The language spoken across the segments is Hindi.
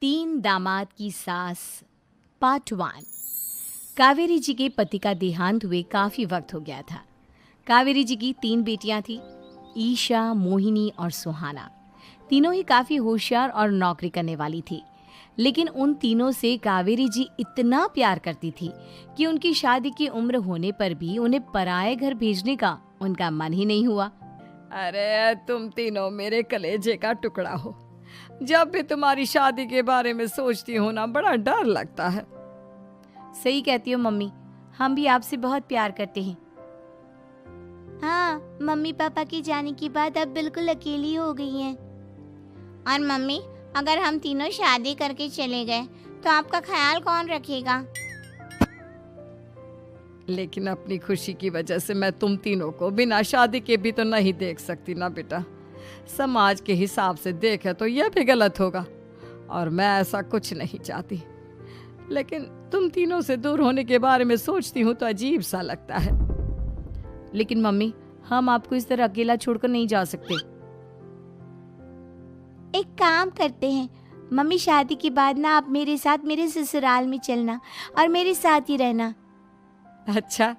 तीन दामाद की सास पार्ट 1। कावेरी जी के पति का देहांत हुए काफ़ी वक्त हो गया था। कावेरी जी की 3 बेटियां थीं, ईशा, मोहिनी और सुहाना। तीनों ही काफ़ी होशियार और नौकरी करने वाली थी। लेकिन उन तीनों से कावेरी जी इतना प्यार करती थी कि उनकी शादी की उम्र होने पर भी उन्हें पराये घर भेजने का उनका मन ही नहीं हुआ। अरे तुम तीनों मेरे कलेजे का टुकड़ा हो। जब भी तुम्हारी शादी के बारे में सोचती हूँ ना, बड़ा डर लगता है। सही कहती हो मम्मी, हम भी आपसे बहुत प्यार करते हैं। हाँ, मम्मी पापा के जाने के बाद अब बिल्कुल अकेली हो गई हैं। और मम्मी, अगर हम तीनों शादी करके चले गए तो आपका ख्याल कौन रखेगा? लेकिन अपनी खुशी की वजह से मैं तुम तीनों को बिना शादी के भी तो नहीं देख सकती ना बेटा। समाज के हिसाब से देखे तो यह भी गलत होगा और मैं ऐसा कुछ नहीं चाहती। लेकिन तुम तीनों से दूर होने के बारे में सोचती हूँ तो अजीब सा लगता है। लेकिन मम्मी, हम आपको इस तरह अकेला छोड़कर नहीं जा सकते। एक काम करते हैं मम्मी, शादी के बाद ना आप मेरे साथ मेरे ससुराल में चलना और मेरे साथ ही रहना। अच्छा,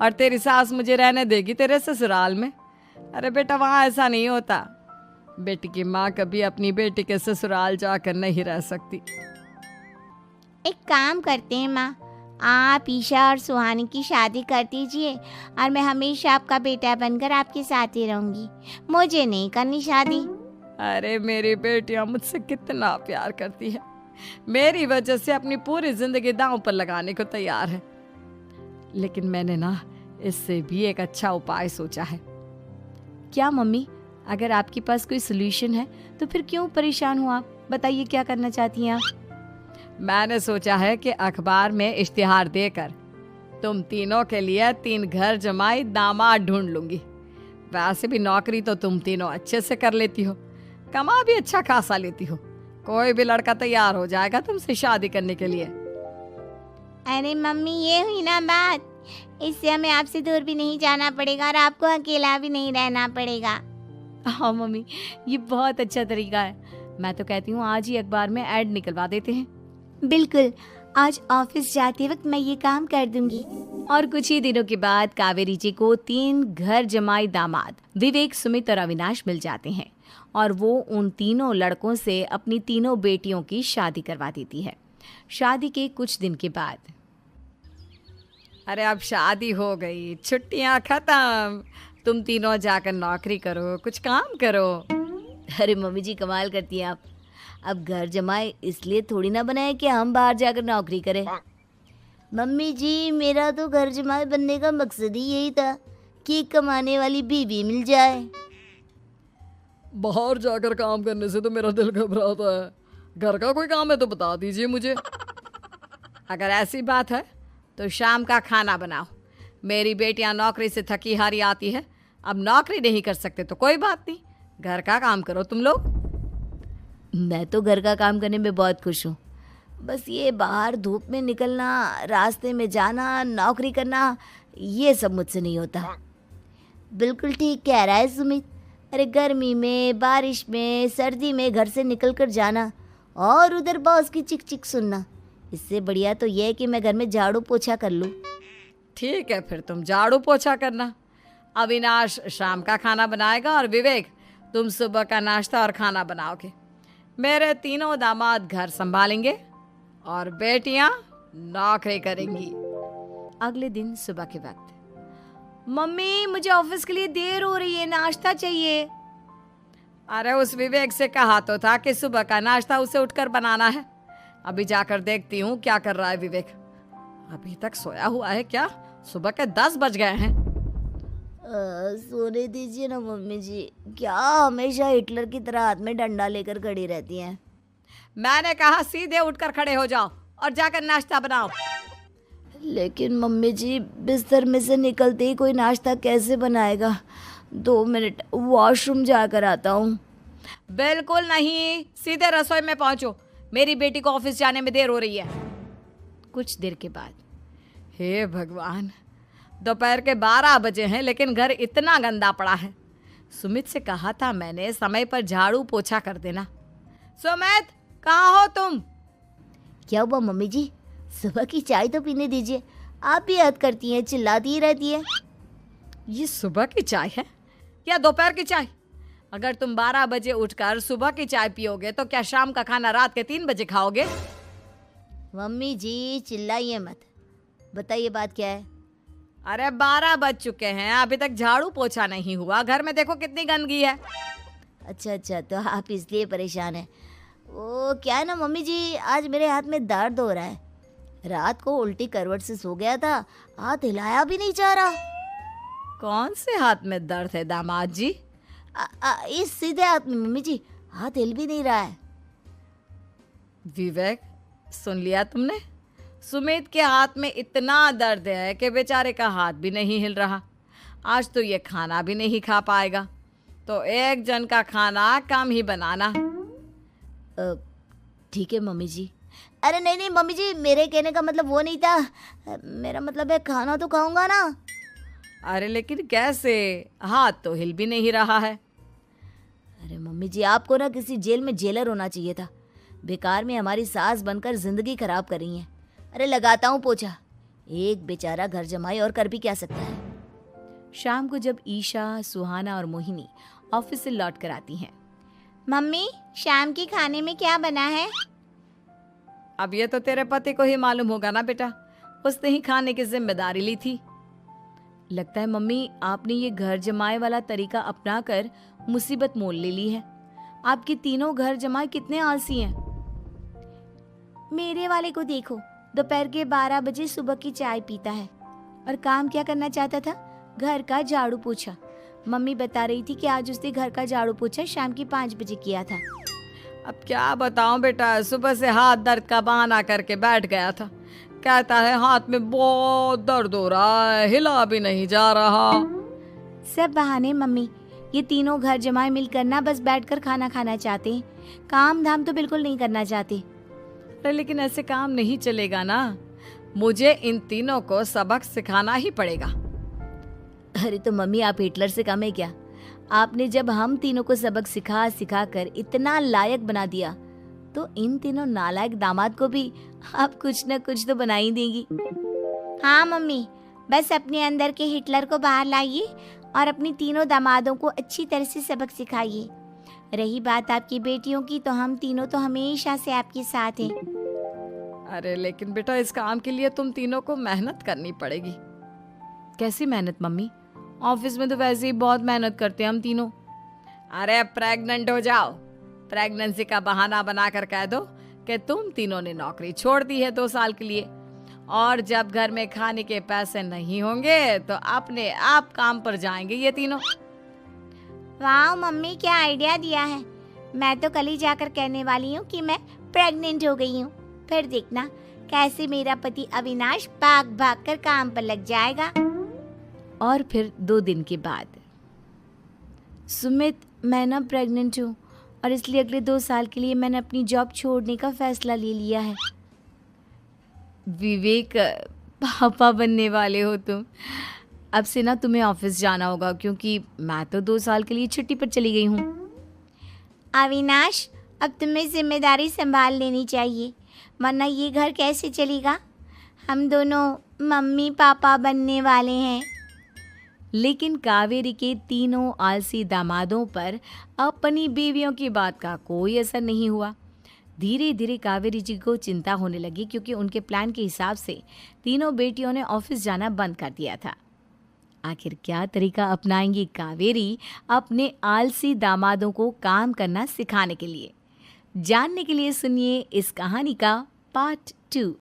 और तेरी सास मुझे रहने देगी तेरे ससुराल में? अरे बेटा, वहाँ ऐसा नहीं होता। बेटी की माँ कभी अपनी बेटी के ससुराल जाकर नहीं रह सकती। एक काम करते हैं माँ, आप ईशा और सुहानी की शादी कर दीजिए और मैं हमेशा आपका बेटा बनकर आपके साथ ही रहूंगी। मुझे नहीं करनी शादी। अरे मेरी बेटियां मुझसे कितना प्यार करती है, मेरी वजह से अपनी पूरी जिंदगी दांव पर लगाने को तैयार है। लेकिन मैंने ना इससे भी एक अच्छा उपाय सोचा है। क्या मम्मी? अगर आपके पास कोई सोल्यूशन है तो फिर क्यों परेशान हो आप? बताइए, क्या करना चाहती हैं आप? मैंने सोचा है कि अखबार में इश्तिहार देकर तुम तीनों के लिए 3 घर जमाई दामाद ढूंढ लूंगी। वैसे भी नौकरी तो तुम तीनों अच्छे से कर लेती हो, कमा भी अच्छा खासा लेती हो। कोई भी लड़का तैयार हो जाएगा तुमसे शादी करने के लिए। अरे मम्मी, ये हुई ना बात। इससे हमें आपसे दूर भी नहीं जाना पड़ेगा और आपको अकेला भी नहीं रहना पड़ेगा। हाँ मम्मी, ये बहुत अच्छा तरीका है। मैं तो कहती हूँ आज ही अखबार में ऐड निकलवा देते हैं। बिल्कुल, आज ऑफिस जाते वक्त मैं ये काम कर दूंगी। और कुछ ही दिनों के बाद कावेरी जी को 3 घर जमाई दामाद विवेक, सुमित और अविनाश मिल जाते हैं और वो उन तीनों लड़कों से अपनी तीनों बेटियों की शादी करवा देती है। शादी के कुछ दिन के बाद, अरे अब शादी हो गई, छुट्टियां खत्म, तुम तीनों जाकर नौकरी करो, कुछ काम करो। अरे मम्मी जी, कमाल करती हैं आप। अब घर जमाए इसलिए थोड़ी ना बनाए कि हम बाहर जाकर नौकरी करें। मम्मी जी, मेरा तो घर जमाई बनने का मकसद ही यही था कि कमाने वाली बीवी मिल जाए। बाहर जाकर काम करने से तो मेरा दिल घबराता है। घर का कोई काम है तो बता दीजिए मुझे। अगर ऐसी बात है तो शाम का खाना बनाओ। मेरी बेटियां नौकरी से थकी हारी आती है, अब नौकरी नहीं कर सकते तो कोई बात नहीं, घर का काम करो तुम लोग। मैं तो घर का काम करने में बहुत खुश हूँ, बस ये बाहर धूप में निकलना, रास्ते में जाना, नौकरी करना, ये सब मुझसे नहीं होता। बिल्कुल ठीक कह रहा है सुमित। अरे गर्मी में, बारिश में, सर्दी में घर से निकल कर जाना और उधर बॉस की चिक चिक सुनना, इससे बढ़िया तो ये है कि मैं घर में झाड़ू पोछा कर लूँ। ठीक है, फिर तुम झाड़ू पोछा करना। अविनाश शाम का खाना बनाएगा और विवेक तुम सुबह का नाश्ता और खाना बनाओगे। मेरे तीनों दामाद घर संभालेंगे और बेटियां नौकरी करेंगी। अगले दिन सुबह के वक्त, मम्मी मुझे ऑफिस के लिए देर हो रही है, नाश्ता चाहिए। अरे उस विवेक से कहा तो था कि सुबह का नाश्ता उसे उठकर बनाना है। अभी जाकर देखती हूँ क्या कर रहा है विवेक। अभी तक सोया हुआ है क्या? सुबह के 10 बज गए हैं। सोने दीजिए ना मम्मी जी, क्या हमेशा हिटलर की तरह हाथ में डंडा लेकर खड़ी रहती हैं। मैंने कहा सीधे उठकर खड़े हो जाओ और जाकर नाश्ता बनाओ। लेकिन मम्मी जी, बिस्तर में से निकलते ही कोई नाश्ता कैसे बनाएगा? 2 मिनट, वॉशरूम जाकर आता हूँ। बिल्कुल नहीं, सीधे रसोई में पहुंचो, मेरी बेटी को ऑफिस जाने में देर हो रही है। कुछ देर के बाद, हे भगवान, दोपहर के 12 बजे हैं लेकिन घर इतना गंदा पड़ा है। सुमित से कहा था मैंने समय पर झाड़ू पोछा कर देना। सुमित, कहाँ हो तुम? क्या हुआ मम्मी जी? सुबह की चाय तो पीने दीजिए। आप भी हद करती हैं, चिल्लाती ही रहती है। ये सुबह की चाय है या दोपहर की चाय? अगर तुम 12 बजे उठकर सुबह की चाय पियोगे तो क्या शाम का खाना रात के 3 बजे खाओगे? मम्मी जी चिल्लाइए मत, बताइए बात क्या है? अरे 12 बज चुके हैं, अभी तक झाड़ू पोछा नहीं हुआ। घर में देखो कितनी गंदगी है। अच्छा, तो आप इसलिए परेशान हैं। वो क्या है ना मम्मी जी, आज मेरे हाथ में दर्द हो रहा है। रात को उल्टी करवट से सो गया था, हाथ हिलाया भी नहीं जा रहा। कौन से हाथ में दर्द है दामाद जी? इस सीधे हाथ में मम्मी जी, हाथ हिल भी नहीं रहा है। विवेक, सुन लिया तुमने? सुमित के हाथ में इतना दर्द है कि बेचारे का हाथ भी नहीं हिल रहा। आज तो ये खाना भी नहीं खा पाएगा, तो एक जन का खाना कम ही बनाना। ठीक है मम्मी जी। अरे नहीं मम्मी जी, मेरे कहने का मतलब वो नहीं था। मेरा मतलब है खाना तो खाऊंगा ना। अरे लेकिन कैसे? हाथ तो हिल भी नहीं रहा है। अरे मम्मी जी, आपको ना किसी जेल में जेलर होना चाहिए था। बेकार में हमारी सास बनकर जिंदगी खराब कर रही हैं। अरे लगाता हूँ पोछा। एक बेचारा घर जमाई और कर भी क्या सकता है। शाम को जब ईशा, सुहाना और मोहिनी ऑफिस से लौट कर आती हैं। मम्मी, शाम के खाने में क्या बना है? अब ये तो तेरे पति को ही मालूम होगा ना बेटा, उसने ही खाने की जिम्मेदारी ली थी। लगता है मम्मी आपने ये घर जमाए वाला तरीका अपनाकर मुसीबत मोल ले ली है। आपके तीनों घर जमाए कितने आलसी हैं। मेरे वाले को देखो, दोपहर के 12 बजे सुबह की चाय पीता है और काम क्या करना चाहता था? घर का झाड़ू पोछा। मम्मी बता रही थी कि आज उसने घर का झाड़ू पोछा शाम के 5 बजे किया था। अब क्या बताऊं बेटा, सुबह से हाथ दर्द का बहाना करके बैठ गया था। कहता है हाथ में बहुत दर्द हो रहा है, हिला भी नहीं जा रहा। सब बहाने मम्मी। ये तीनों घर जमाए मिलकर ना बस बैठकर खाना खाना चाहते हैं, काम धाम तो बिल्कुल नहीं करना चाहते। अरे लेकिन ऐसे काम नहीं चलेगा ना, मुझे इन तीनों को सबक सिखाना ही पड़ेगा। अरे तो मम्मी, आप हिटलर से कम है क्या? आपने जब हम तीनों को सबक सिखा कर इतना लायक बना दिया, तो इन तीनों नालायक दामाद को भी आप कुछ न कुछ तो बना ही देंगी। हाँ मम्मी, बस अपने अंदर के हिटलर को बाहर लाइए और अपनी तीनों दामादों को अच्छी तरह से सबक सिखाइए। रही बात आपकी बेटियों की, तो हम तीनों तो हमेशा से आपके साथ हैं। अरे लेकिन बेटा, इस काम के लिए तुम तीनों को मेहनत करनी पड़ेगी। कैसी मेहनत मम्मी? ऑफिस में तो वैसे ही बहुत मेहनत करते हैं हम तीनों। अरे प्रेग्नेंट हो जाओ, प्रेगनेंसी का बहाना बनाकर कह दो कि तुम तीनों ने नौकरी छोड़ दी है 2 साल के लिए, और जब घर में खाने के पैसे नहीं होंगे तो अपने आप काम पर जाएंगे ये तीनों। वाह मम्मी, क्या आइडिया दिया है। मैं तो कल ही जाकर कहने वाली हूँ कि मैं प्रेग्नेंट हो गई हूँ। फिर देखना कैसे मेरा पति अविनाश भाग भाग कर काम पर लग जाएगा। और फिर 2 दिन के बाद, सुमित, मैं ना प्रेग्नेंट हूँ और इसलिए अगले 2 साल के लिए मैंने अपनी जॉब छोड़ने का फैसला ले लिया है। विवेक, पापा बनने वाले हो तुम। अब से ना तुम्हें ऑफिस जाना होगा, क्योंकि मैं तो 2 साल के लिए छुट्टी पर चली गई हूँ। अविनाश, अब तुम्हें जिम्मेदारी संभाल लेनी चाहिए, वरना ये घर कैसे चलेगा। हम दोनों मम्मी पापा बनने वाले हैं। लेकिन कावेरी के तीनों आलसी दामादों पर अपनी बीवियों की बात का कोई असर नहीं हुआ। धीरे धीरे कावेरी जी को चिंता होने लगी, क्योंकि उनके प्लान के हिसाब से तीनों बेटियों ने ऑफिस जाना बंद कर दिया था। आखिर क्या तरीका अपनाएंगी कावेरी अपने आलसी दामादों को काम करना सिखाने के लिए? जानने के लिए सुनिए इस कहानी का पार्ट 2।